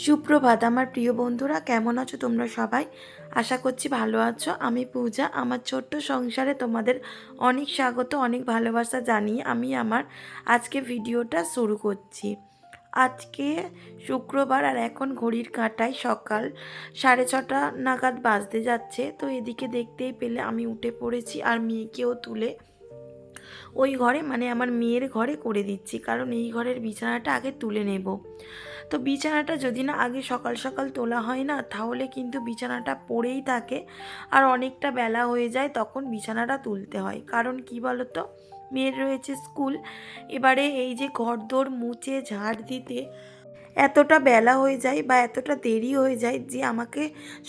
সুপ্রভাত আমার প্রিয় বন্ধুরা, কেমন আছো তোমরা সবাই? আশা করছি ভালো আছো। আমি পূজা। আমার ছোট্ট সংসারে তোমাদের অনেক স্বাগত, অনেক ভালোবাসা জানিয়ে আমি আমার আজকে ভিডিওটা শুরু করছি। আজকে শুক্রবার আর এখন ঘড়ির কাঁটায় সকাল 6:30 নাগাদ বাজতে যাচ্ছে। তো এদিকে দেখতেই পেলে আমি উঠে পড়েছি আর মেয়েকেও তুলে ওই ঘরে মানে আমার মেয়ের ঘরে করে দিচ্ছি, কারণ এই ঘরের বিছানাটা আগে তুলে নেব। তো বিছানাটা যদি না আগে সকাল সকাল তোলা হয় না, তাহলে কিন্তু বিছানাটা পড়েই থাকে আর অনেকটা বেলা হয়ে যায়, তখন বিছানাটা তুলতে হয়। কারণ কি বলতো, মেয়ের রয়েছে স্কুল। এবারে এই যে ঘরদোর মুছে ঝাড় দিতে এতটা বেলা হয়ে যায় বা এতটা দেরি হয়ে যায় যে আমাকে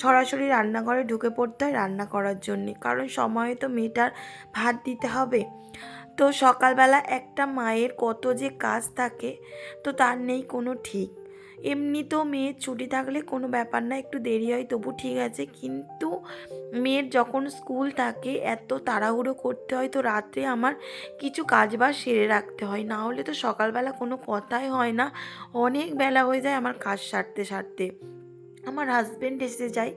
সরাসরি রান্নাঘরে ঢুকে পড়তে হয় রান্না করার জন্যে, কারণ সময়ে তো মেয়েটার ভাত দিতে হবে। তো সকালবেলা একটা মায়ের কত যে কাজ থাকে, তো তার নেই কোনো ঠিক। এমনিতেও মেয়ের ছুটি থাকলে কোনো ব্যাপার না, একটু দেরি হয় তবু ঠিক আছে, কিন্তু মেয়ের যখন স্কুল থাকে এত তাড়াহুড়ো করতে হয়, তো রাত্রে আমার কিছু কাজবাজ সেরে রাখতে হয়, না হলে তো সকালবেলা কোনো কথাই হয় না, অনেক বেলা হয়ে যায় আমার কাজ সারতে সারতে। আমার হাজব্যান্ড এসে যায়।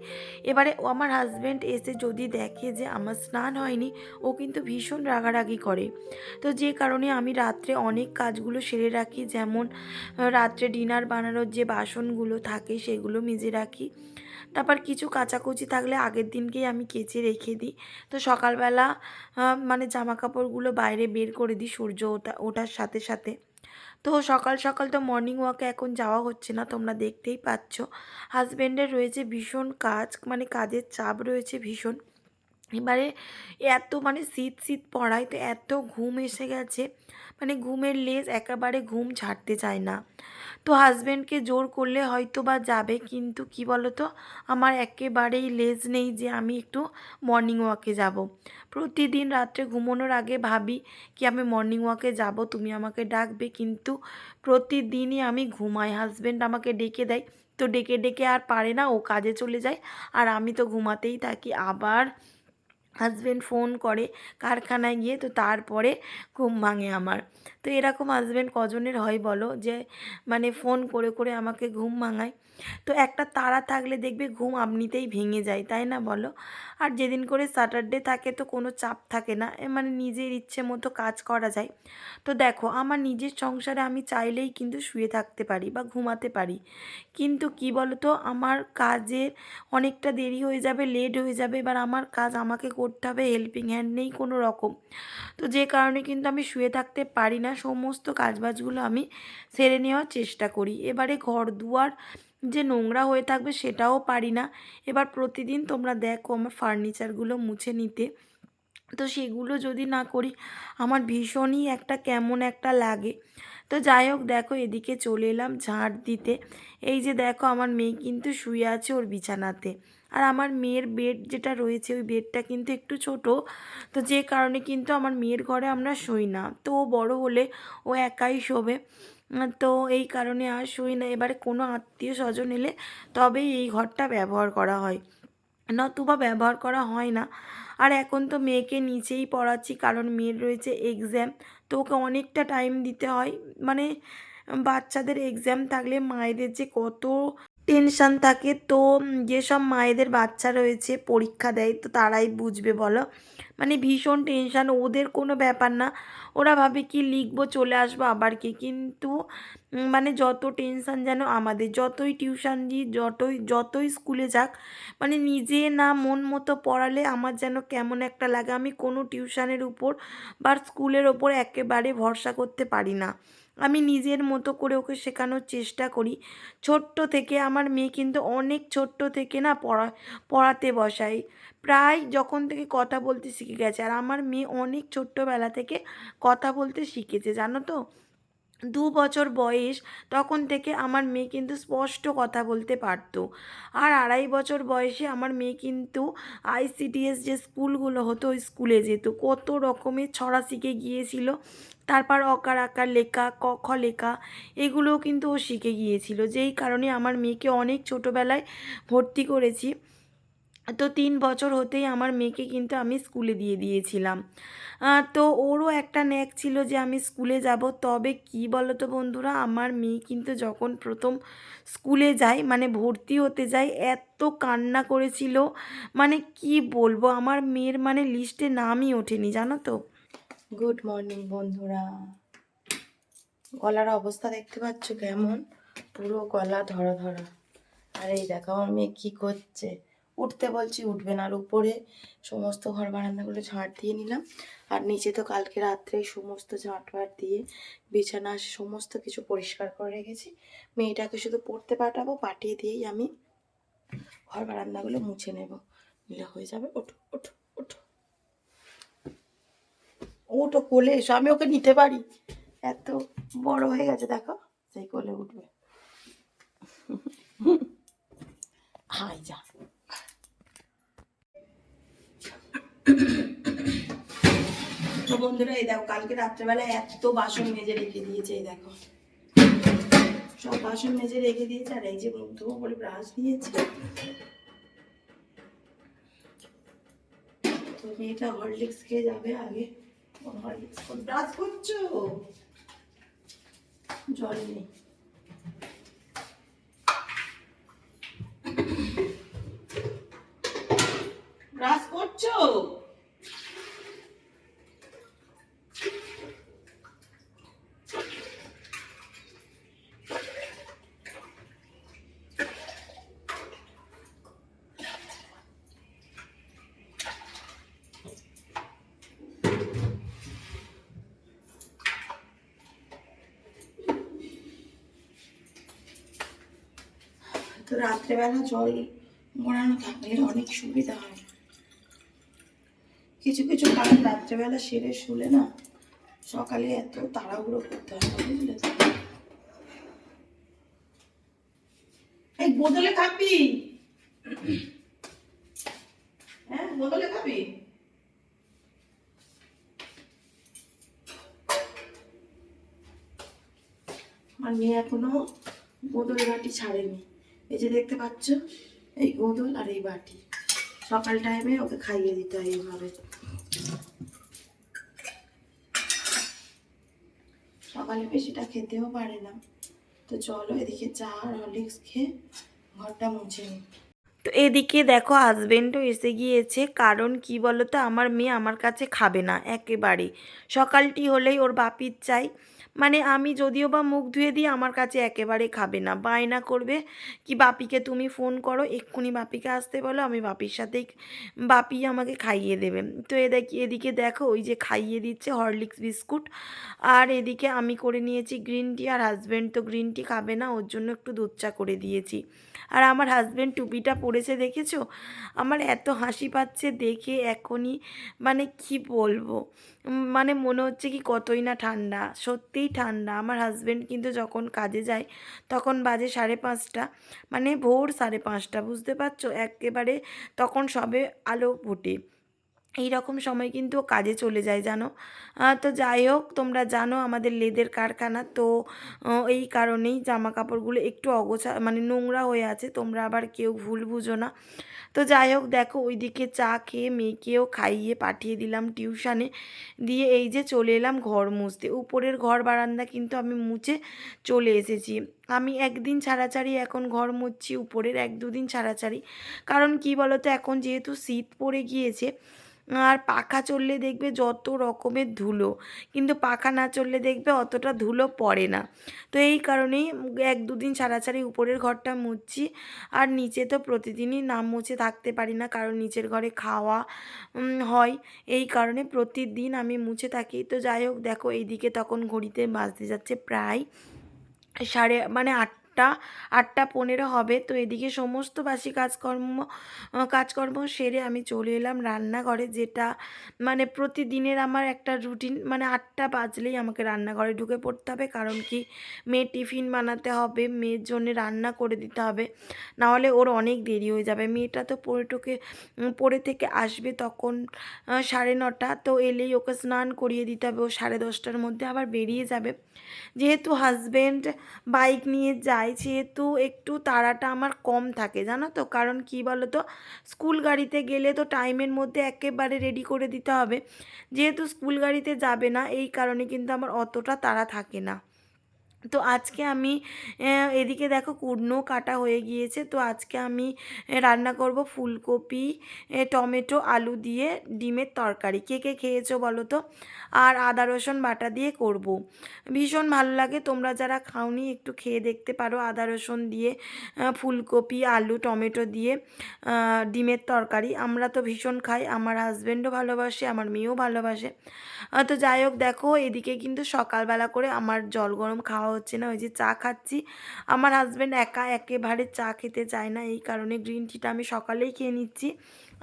এবারে আমার হাজব্যান্ড এসে যদি দেখে যে আমার স্নান হয়নি, ও কিন্তু ভীষণ রাগারাগি করে। তো যে কারণে আমি রাত্রে অনেক কাজগুলো সেরে রাখি, যেমন রাত্রে ডিনার বানানোর যে বাসনগুলো থাকে সেগুলো মেজে রাখি। তারপর কিছু কাচাকুচি থাকলে আগের দিনকেই আমি কেচে রেখে দিই। তো সকালবেলা মানে জামা কাপড়গুলো বাইরে বের করে দিই সূর্য ওঠার সাথে সাথে। তো সকাল সকাল তো মর্নিং ওয়াকে এখন যাওয়া হচ্ছে না, তোমরা দেখতেই পাচ্ছ। হাজব্যান্ডের রয়েছে ভীষণ কাজ, মানে কাজের চাপ রয়েছে ভীষণ। এবারে এত মানে শীত শীত পড়ায়, তো এত ঘুম এসে গেছে, মানে ঘুমের লেজ একেবারে ঘুম ছাড়তে চায় না। তো হাজব্যান্ডকে জোর করলে হয়তো বা যাবে, কিন্তু কি বলো তো, আমার একেবারেই লেজ নেই যে আমি একটু মর্নিং ওয়াকে যাব। প্রতিদিন রাত্রে ঘুমানোর আগে ভাবি কি আমি মর্নিং ওয়াকে যাব, তুমি আমাকে ডাকবে, কিন্তু প্রতিদিনই আমি ঘুমাই। হাজব্যান্ড আমাকে ডেকে দেয়, তো ডেকে ডেকে আর পারে না, ও কাজে চলে যায় আর আমি তো ঘুমাতেই থাকি। আবার হাজব্যান্ড ফোন করে কারখানায় গিয়ে, তো তারপরে ঘুম ভাঙে আমার। তো এরকম হাজব্যান্ড কজনের হয় বলো, যে মানে ফোন করে করে আমাকে ঘুম ভাঙায়। তো একটা তাড়া থাকলে দেখবে ঘুম এমনিতেই ভেঙে যায়, তাই না বলো? আর যেদিন করে স্যাটারডে থাকে তো কোনো চাপ থাকে না, মানে নিজের ইচ্ছে মতো কাজ করা যায়। তো দেখো, আমার নিজের সংসারে আমি চাইলেই কিন্তু শুয়ে থাকতে পারি বা ঘুমাতে পারি, কিন্তু কি বলো তো, আমার কাজের অনেকটা দেরি হয়ে যাবে, লেট হয়ে যাবে, এবার আমার কাজ আমাকে করতে হবে, হেল্পিং হ্যান্ড নেই কোনো রকম। তো যে কারণে কিন্তু আমি শুয়ে থাকতে পারি না, সমস্ত কাজবাজগুলো আমি সেরে নেওয়ার চেষ্টা করি। এবারে ঘর দুয়ার যে নোংরা হয়ে থাকবে সেটাও পারি না। এবার প্রতিদিন তোমরা দেখো আমার ফার্নিচারগুলো মুছে নিতে, তো সেগুলো যদি না করি আমার ভীষণই একটা কেমন একটা লাগে। তো যাই হোক, দেখো এদিকে চলে এলাম ঝাড় দিতে। এই যে দেখো আমার মেয়ে কিন্তু শুয়ে আছে ওর বিছানাতে, আর আমার মেয়ের বেড যেটা রয়েছে ওই বেডটা কিন্তু একটু ছোট। তো যে কারণে কিন্তু আমার মেয়ের ঘরে আমরা শুই না, তো ও বড় হলে ও একাই শোবে। তো এই কারণে আর শুই না। এবারে কোনো আত্মীয় স্বজন এলে তবেই এই ঘরটা ব্যবহার করা হয়, নতুবা ব্যবহার করা হয় না। আর এখন তো মেয়েকে নিচেই পড়াচ্ছি, কারণ মেয়ের রয়েছে এক্সাম, তো ওকে অনেকটা টাইম দিতে হয়। মানে বাচ্চাদের এক্সাম থাকলে মায়েদের যে কত টেনশান থাকে, তো যেসব মায়েদের বাচ্চা রয়েছে পরীক্ষা দেয় তো তারাই বুঝবে বলো, মানে ভীষণ টেনশান। ওদের কোনো ব্যাপার না, ওরা ভাবে কি লিখবো চলে আসবো আবার কি, কিন্তু মানে যত টেনশান যেন আমাদের, যতই টিউশন দিই, যতই যতই স্কুলে যাক, মানে নিজে না মন মতো পড়ালে আমার যেন কেমন একটা লাগে। আমি কোনো টিউশনের উপর বা স্কুলের ওপর একেবারে ভরসা করতে পারি না। আমি নিজের মতো করে ওকে শেখানোর চেষ্টা করি। ছোট্ট থেকে আমার মেয়ে কিন্তু অনেক ছোট্ট থেকে না পড়াতে বসাই, প্রায় যখন থেকে কথা বলতে শিখে গেছে। আর আমার মেয়ে অনেক ছোট্টবেলা থেকে কথা বলতে শিখেছে, জানো তো। 2 বছর বয়স তখন থেকে আমার মেয়ে কিন্তু স্পষ্ট কথা বলতে পারতো। আর 2.5 বছর বয়সে আমার মেয়ে কিন্তু আইসিডিএস যে স্কুলগুলো হতো ওই স্কুলে যেত, কত রকমের ছড়া শিখে গিয়েছিল। তারপর অকার আকার লেখা, ক খ লেখা, এগুলোও কিন্তু ও শিখে গিয়েছিল, যেই কারণে আমার মেয়েকে অনেক ছোটোবেলায় ভর্তি করেছি। তো ৩ বছর হতেই আমার মেয়েকে কিন্তু আমি স্কুলে দিয়ে দিয়েছিলাম। তো ওরও একটা ন্যাক ছিল যে আমি স্কুলে যাব। তবে কি বলো তো বন্ধুরা, আমার মেয়ে কিন্তু যখন প্রথম স্কুলে যায়, মানে ভর্তি হতে যায়, এত কান্না করেছিল, মানে কি বলবো, আমার মেয়ের মানে লিস্টে নামই ওঠেনি, জানো তো। গুড মর্নিং বন্ধুরা। গলার অবস্থা দেখতে পাচ্ছ কেমন, পুরো গলা ধরা ধরা। আর এই দেখো আমার মেয়ে কী করছে, উঠতে বলছি উঠবে না। আর উপরে সমস্ত ঘর বারান্দাগুলো ঝাঁট দিয়ে নিলাম, আর নিচে তো কালকে রাত্রেই সমস্ত ঝাঁট ফাট দিয়ে বিছানা সমস্ত কিছু পরিষ্কার করে রেখেছি। মেয়েটাকে শুধু পড়তে পাঠাবো, পাঠিয়ে দিয়েই আমি ঘর বারান্দাগুলো মুছে নেব, নিলে হয়ে যাবে। ওঠো ওঠো ওঠো ওঠো, কোলে এসো, আমি ওকে নিতে পারি, এত বড় হয়ে গেছে দেখো, সেই কোলে উঠবে। হাই যা। তো বন্ধুরা এই দেখো, কালকে রাত্রেবেলা এত বাসন মেজে রেখে দিয়েছে, এই দেখো সব বাসন মেজে রেখে দিয়েছে। আর এই যে বন্ধু বলে ব্রাশ দিয়েছে, তো মেয়েটা হরলিক্স খেয়ে যাবে আগে। হরলিক্স ব্রাশ করছো, জল নেই। ব্রাশ করছো, তো রাত্রেবেলা জল মোড়ানো থাকলে অনেক সুবিধা হয়। কিছু কিছু কাজ রাত্রেবেলা সেরে শুলে না, সকালে এত তাড়াহুড়ো করতে হয়, বুঝলে তো। এই বোতলে খাবি, হ্যাঁ বোতলে খাবি। আমার মেয়ে এখনো গোদল বাটি ছাড়েনি, এই যে দেখতে পাচ্ছ, এই গোদল আর এই বাটি সকাল টাইমে ওকে খাইয়ে দিতে হয় এইভাবে। সকালে বেশিটা খেতেও পারে না। তো চলো এদিকে চা আর হরলিক্স খেয়ে ঘরটা মুছে নিই। তো এদিকে দেখো হাজবেন্ডও এসে গিয়েছে, কারণ কি বলো তো, আমার মেয়ে আমার কাছে খাবে না একেবারে। সকালটি হলেই ওর বাপির চাই, মানে আমি যদিও বা মুখ ধুয়ে দিই, আমার কাছে একেবারে খাবে না, বায়না করবে কি বাপিকে তুমি ফোন করো, এক্ষুনি বাপিকে আসতে বলো, আমি বাপির সাথেই, বাপি আমাকে খাইয়ে দেবে। তো এদিকে দেখো ওই যে খাইয়ে দিচ্ছে হরলিক্স বিস্কুট, আর এদিকে আমি করে নিয়েছি গ্রিন টি, আর হাজব্যান্ড তো গ্রিন টি খাবে না, ওর জন্য একটু দুধ চা করে দিয়েছি। আর আমার হাজব্যান্ড টুপিটা পরেছে দেখেছো, আমার এত হাসি পাচ্ছে দেখে এখনই, মানে কি বলবো, মানে মনে হচ্ছে কি কতই না ঠান্ডা, সত্যিই ঠান্ডা। আমার হাজব্যান্ড কিন্তু যখন কাজে যায় তখন বাজে 5:30, মানে ভোর 5:30, বুঝতে পারছো, একেবারে তখন সবে আলো ফোটে, এই রকম সময় কিন্তু ও কাজে চলে যায় জানো। তো যাই হোক, তোমরা জানো আমাদের লেদের কারখানা, তো এই কারণেই জামা কাপড়গুলো একটু অগোছা, মানে নোংরা হয়ে আছে, তোমরা আবার কেউ ভুল বুঝো না। তো যাই হোক দেখো, ওইদিকে চা খেয়ে মেয়েকেও খাইয়ে পাঠিয়ে দিলাম টিউশানে, দিয়ে এই যে চলে এলাম ঘর মুছতে। উপরের ঘর বারান্দা কিন্তু আমি মুছে চলে এসেছি। আমি একদিন ছাড়াছাড়ি এখন ঘর মুছছি, উপরের 1-2 দিন ছাড়াছাড়ি। কারণ কি বলো তো, এখন যেহেতু শীত পড়ে গিয়েছে, আর পাখা চললে দেখবে যত রকমের ধুলো, কিন্তু পাখা না চললে দেখবে অতটা ধুলো পড়ে না। তো এই কারণেই 1-2 দিন ছাড়াছাড়ি উপরের ঘরটা মুছছি। আর নিচে তো প্রতিদিনই না মুছে থাকতে পারি না, কারণ নিচের ঘরে খাওয়া হয়, এই কারণে প্রতিদিন আমি মুছে থাকি। তো যাই হোক দেখো, এইদিকে তখন ঘড়িতে বাজতে যাচ্ছে প্রায় মানে 8টা 8টা 15 হবে। তো এদিকে সমস্ত বাসি কাজকর্ম সেরে আমি চলে এলাম রান্নাঘরে, যেটা মানে প্রতিদিনের আমার একটা রুটিন, মানে 8টা বাজলেই আমাকে রান্নাঘরে ঢুকে পড়তে হবে। কারণ কি, মেয়ের টিফিন বানাতে হবে, মেয়ের জন্য রান্না করে দিতে হবে, নাহলে ওর অনেক দেরি হয়ে যাবে। মেয়েটা তো পড়ে থেকে আসবে তখন 9:30, তো এলেই ওকে স্নান করিয়ে দিতে হবে, ও 10:30টার মধ্যে আবার বেরিয়ে যাবে। যেহেতু হাজব্যান্ড বাইক নিয়ে যায়, যাই সেহেতু একটু তাড়াটা আমার কম থাকে জানো তো, কারণ কি বলো তো, স্কুল গাড়িতে গেলে তো টাইমের মধ্যে একেবারে রেডি করে দিতে হবে, যেহেতু স্কুল গাড়িতে যাবে না এই কারণে কিন্তু আমার অতটা তাড়া থাকে না। তো আজকে আমি এদিকে দেখো কুটনো কাটা হয়ে গিয়েছে, তো আজকে আমি রান্না করব ফুলকপি, টমেটো, আলু দিয়ে ডিমের তরকারি। কে কে খেয়েছো বলো তো? আর আদা রসুন বাটা দিয়ে করব। ভীষণ ভালো লাগে, তোমরা যারা খাওনি একটু খেয়ে দেখতে পারো। আদা রসুন দিয়ে ফুলকপি, আলু, টমেটো দিয়ে ডিমের তরকারি আমরা তো ভীষণ খাই, আমার হাজব্যান্ডও ভালোবাসে, আমার মেয়েও ভালোবাসে। তো যাই হোক দেখো, এদিকে কিন্তু সকালবেলা করে আমার জল গরম খাওয়া হচ্ছে না, ওই যে চা খাচ্ছি। আমার হাজব্যান্ড একা একেবারে চা খেতে চায় না, এই কারণে গ্রিন টিটা আমি সকালেই খেয়ে নিচ্ছি।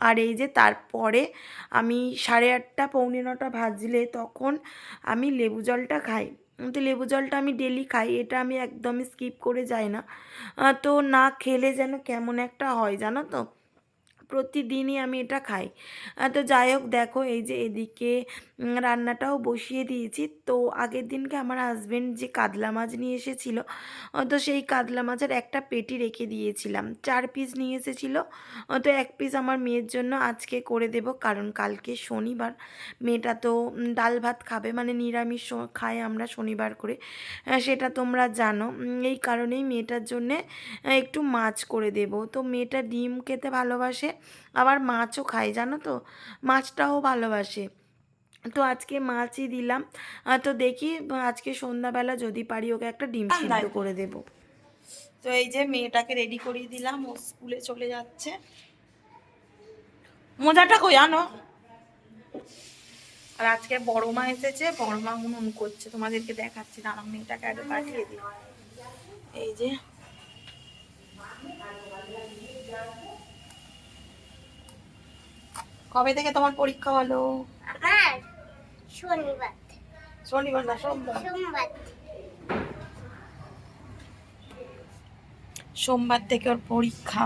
আর এই যে তারপরে আমি 8:30 পৌনে 9টা ভাজলে তখন আমি লেবু জলটা খাই। তো লেবু জলটা আমি ডেলি খাই, এটা আমি একদমই স্কিপ করে যাই না। তো না খেলে যেন কেমন একটা হয় জানো তো, প্রতিদিনই আমি এটা খাই। তো যাই হোক দেখো, এই যে এদিকে রান্নাটাও বসিয়ে দিয়েছি। তো আগের দিনকে আমার হাজব্যান্ড যে কাতলা মাছ নিয়ে এসেছিলো, তো সেই কাতলা মাছের একটা পেটি রেখে দিয়েছিলাম, 4 পিস নিয়ে এসেছিলো। তো 1 পিস আমার মেয়ের জন্য আজকে করে দেব, কারণ কালকে শনিবার, মেয়েটা তো ডাল ভাত খাবে, মানে নিরামিষ খাই আমরা শনিবার করে, সেটা তোমরা জানো। এই কারণেই মেয়েটার জন্যে একটু মাছ করে দেব। তো মেয়েটা ডিম খেতে ভালোবাসে, আবার মাছও খায় জানো তো, মাছটাও ভালোবাসে। তো আজকে মাছই দিলাম। তো দেখি আজকে সন্ধ্যাবেলা যদি পারি ওকে একটা ডিম সিদ্ধ করে দেব। তো এই যে মেয়েটাকে রেডি করিয়ে দিলাম, ও স্কুলে চলে যাচ্ছে। মোজাটা কই আনো। আর আজকে বড় মা এসেছে, বড় মা উনুন করছে, তোমাদেরকে দেখাচ্ছি, দাঁড়াও মেয়েটাকে আগে পাঠিয়ে দিই। এই যে কবে থেকে তোমার পরীক্ষা হলো? শনিবার। শনিবার না সোমবার। সোমবার থেকে ওর পরীক্ষা।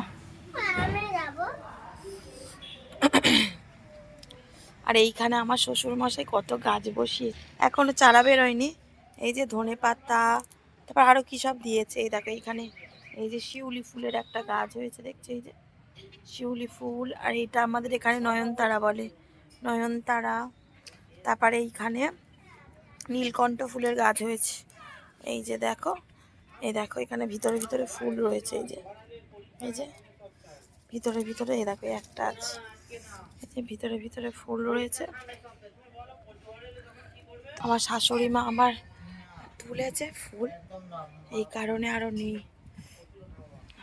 আর এইখানে আমার শ্বশুর মশাই কত গাছ বসিয়ে, এখনো চারা বেরোয়নি। এই যে ধনে পাতা, তারপর আরো কি সব দিয়েছে, এই দেখো এইখানে এই যে শিউলি ফুলের একটা গাছ হয়েছে দেখছো, এই যে শিউলি ফুল। আর এটা আমাদের এখানে নয়নতারা বলে, নয়নতারা। তারপরে এইখানে নীলকণ্ঠ ফুলের গাছ হয়েছে, এই যে দেখো, এই দেখো এখানে ভিতরে ভিতরে ফুল রয়েছে, এই যে এই যে ভিতরে ভিতরে, এই দেখো একটা আছে, এই যে ভিতরে ভিতরে ফুল রয়েছে। আমার শাশুড়ি মা আমার তুলেছে ফুল, এই কারণে আরো নেই।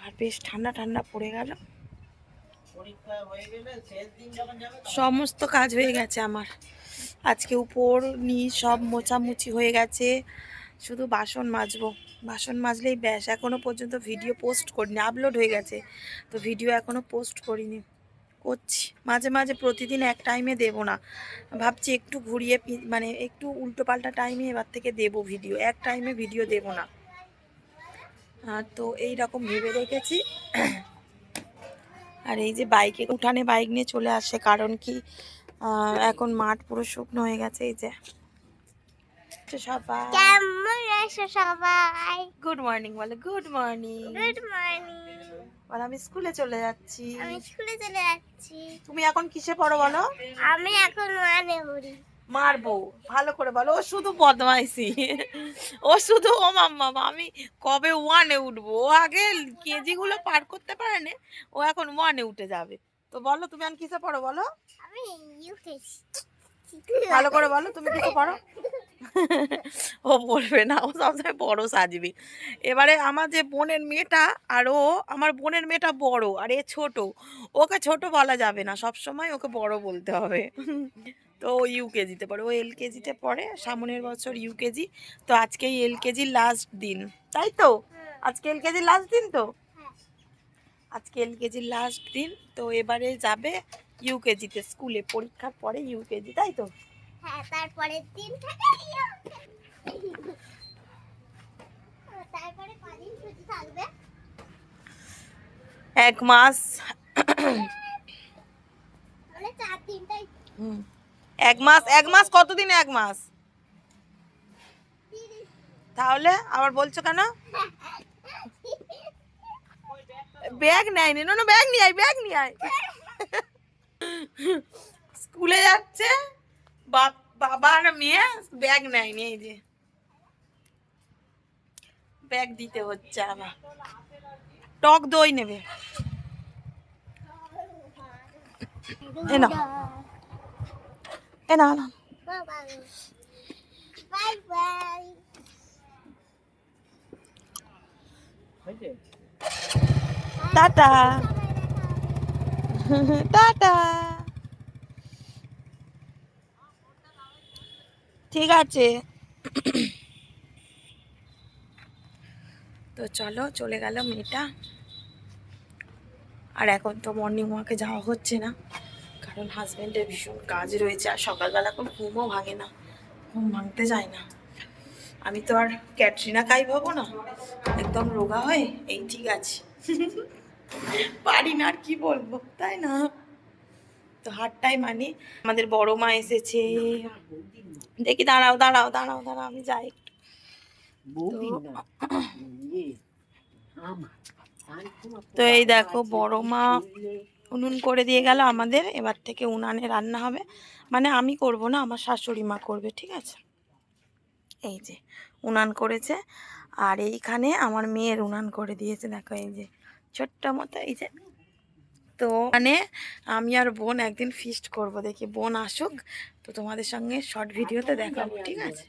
আর বেশ ঠান্ডা ঠান্ডা পড়ে গেল, সমস্ত কাজ হয়ে গেছে আমার আজকে, উপর নিচ সব মোছামুছি হয়ে গেছে, শুধু বাসন মাজবো, বাসন মাজলেই ব্যাস। এখনো পর্যন্ত ভিডিও পোস্ট করিনি, আপলোড হয়ে গেছে তো ভিডিও এখনো পোস্ট করিনি, করছি মাঝে মাঝে, প্রতিদিন এক টাইমে দেব না, ভাবছি একটু ঘুরিয়ে মানে একটু উল্টো পাল্টা টাইমে এবার থেকে দেব ভিডিও, এক টাইমে ভিডিও দেব না। তো এই রকম ভেবে রেখেছি। আর এই যে বাইকে উঠানে বাইক নিয়ে চলে আসে, কারণ কি এখন মাঠ পুরো শুকনো হয়ে গেছে। এই যে সবাই কেমন আছো সবাই, গুড মর্নিং বলে, গুড মর্নিং, গুড মর্নিং বল। আমি স্কুলে চলে যাচ্ছি, আমি স্কুলে চলে যাচ্ছি। তুমি এখন কিসে পড়ো বলো? আমি এখন মানে পড়ি। মারবো ভালো করে বলো, ও শুধু বদমাইশি, ও শুধু ও মাম্মা আমি কবে 1-এ উঠবো, ও আগে কেজি গুলো পার করতে পারে না, ও এখন 1-এ উঠে যাবে। তো বলো তুমি এখন কিসে পড়ো বলো? আমি ইউকেজি। ভালো করে বলো তুমি কিসে পড়ো। ও বলবে না, ও সবসময় বড় সাজবে। এবারে আমার যে বোনের মেয়েটা, আর ও আমার বোনের মেয়েটা বড় আর এ ছোট, ওকে ছোট বলা যাবে না, সব সময় ওকে বড় বলতে হবে। তো ও ইউকেজিতে পড়ে, ও এলকেজিতে পড়ে, সামনের বছর ইউকেজি। তো আজকেই এলকেজির লাস্ট দিন, তাই তো? আজকে এলকেজির লাস্ট দিন তো, আজকে এলকেজির লাস্ট দিন। তো এবারে যাবে ইউকেজিতে, স্কুলে পরীক্ষার পরে ইউকেজি, তাই তো? হ্যাঁ, তারপরের দিন থেকে তারপরে কদিন ছুটি থাকবে? 1 মাস। মানে 4 দিনটাই। 1 মাস, 1 মাস কতদিনে 1 মাস? তাহলে আবার বলছো কেন? ব্যাগ নেয়নি, না ব্যাগ নিয়ে আয়, ব্যাগ নিয়ে আয়। স্কুলে যাচ্ছে, বাবা আর মেয়ে ব্যাগ নেয়নি, এই যে ব্যাগ দিতে হচ্ছে। আবার টক দই নেবে, এ না এ না না। Tata tata. ঠিক আছে, তো চলো, চলে গেল মেয়েটা। আর এখন তো মর্নিং ওয়াকে যাওয়া হচ্ছে না, কারণ হাজব্যান্ডের ভীষণ কাজ রয়েছে, আর সকালবেলা কোনো ঘুমও ভাঙে না, ঘুম ভাঙতে যায় না। আমি তো আর ক্যাটরিনা কাইফ হবো না, একদম রোগা হয়ে এই ঠিক আছে। পারি না, আর কি বলবো, তাই না? তো হাটটাই মানে আমাদের বড় মা এসেছে। দেখি, দাঁড়াও দাঁড়াও দাঁড়াও দাঁড়াও, আমি যাই একটু। তো এই দেখো, বড় মা উনুন করে দিয়ে গেল আমাদের। এবার থেকে উনানে রান্না হবে, মানে আমি করব না, আমার শাশুড়ি মা করবে, ঠিক আছে? এই যে উনান করেছে, আর এইখানে আমার মেয়ের উনান করে দিয়েছে, দেখো এই যে ছোট্ট মতো, এই যে। তো মানে আমি আর বোন একদিন ফিস্ট করব, দেখি বোন আসুক, তো তোমাদের সঙ্গে শর্ট ভিডিওতে দেখাবো, ঠিক আছে?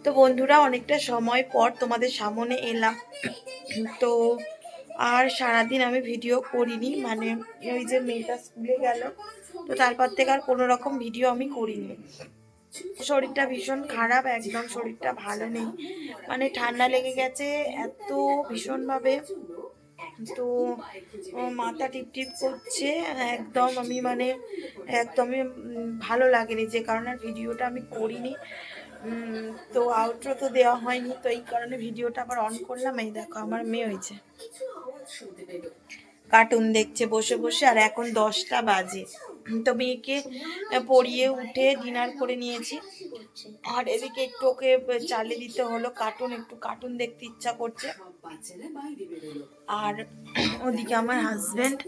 তো বন্ধুরা, অনেকটা সময় পর তোমাদের সামনে এলাম। তো আর সারাদিন আমি ভিডিও করিনি, মানে ওই যে মেয়েটা স্কুলে গেল, তো তারপর থেকে আর কোনো রকম ভিডিও আমি করিনি। শরীরটা ভীষণ খারাপ, একদম শরীরটা ভালো নেই, মানে ঠান্ডা লেগে গেছে এত ভীষণভাবে। তো মাথা টিপ টিপ করছে একদম, আমি মানে একদমই ভালো লাগেনি, যে কারণে ভিডিওটা আমি করিনি। তো আউটরো তো দেওয়া হয়নি, তো এই কারণে ভিডিওটা আবার অন করলাম। এই দেখো আমার মেয়ে হয়েছে, কার্টুন দেখছে বসে বসে, আর এখন 10টা বাজে। তো মেয়েকে পড়িয়ে উঠে ডিনার করে নিয়েছি, আর এদিকে একটু ওকে চালিয়ে দিতে হলো কার্টুন, একটু কার্টুন দেখতে ইচ্ছা করছে। আর ওদিকে আমার হাজবেন্ড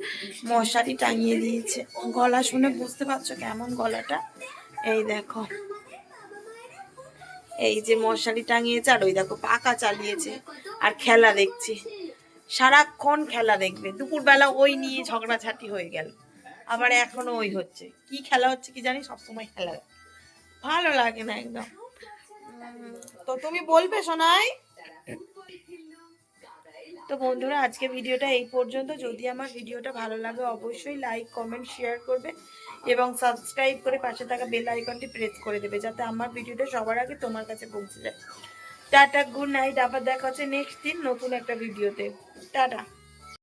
মশারি টাঙিয়ে দিয়েছে, গলা শুনে বুঝতে পারছো কেমন গলাটা, এই দেখো, এই যে মশারি টাঙিয়েছে, আর ওই দেখো পাখা চালিয়েছে, আর খেলা দেখছে, সারাক্ষণ খেলা দেখবে। দুপুরবেলা ওই নিয়ে ঝগড়াঝাটি হয়ে গেল, আবার এখনো ওই হচ্ছে, কি খেলা হচ্ছে কি জানি, সবসময় খেলা, ভালো লাগে না একদম। তো তুমি বলবে শোনাই। তো বন্ধুরা, আজকে ভিডিওটা এই পর্যন্ত। যদি আমার ভিডিওটা ভালো লাগে অবশ্যই লাইক কমেন্ট শেয়ার করবে, এবং সাবস্ক্রাইব করে পাশে থাকা বেল আইকনটি প্রেস করে দেবে, যাতে আমার ভিডিওটা সবার আগে তোমার কাছে পৌঁছে যায়। টাটা, গুড নাইট, আবার দেখা হচ্ছে নেক্সট দিন নতুন একটা ভিডিওতে। টাটা।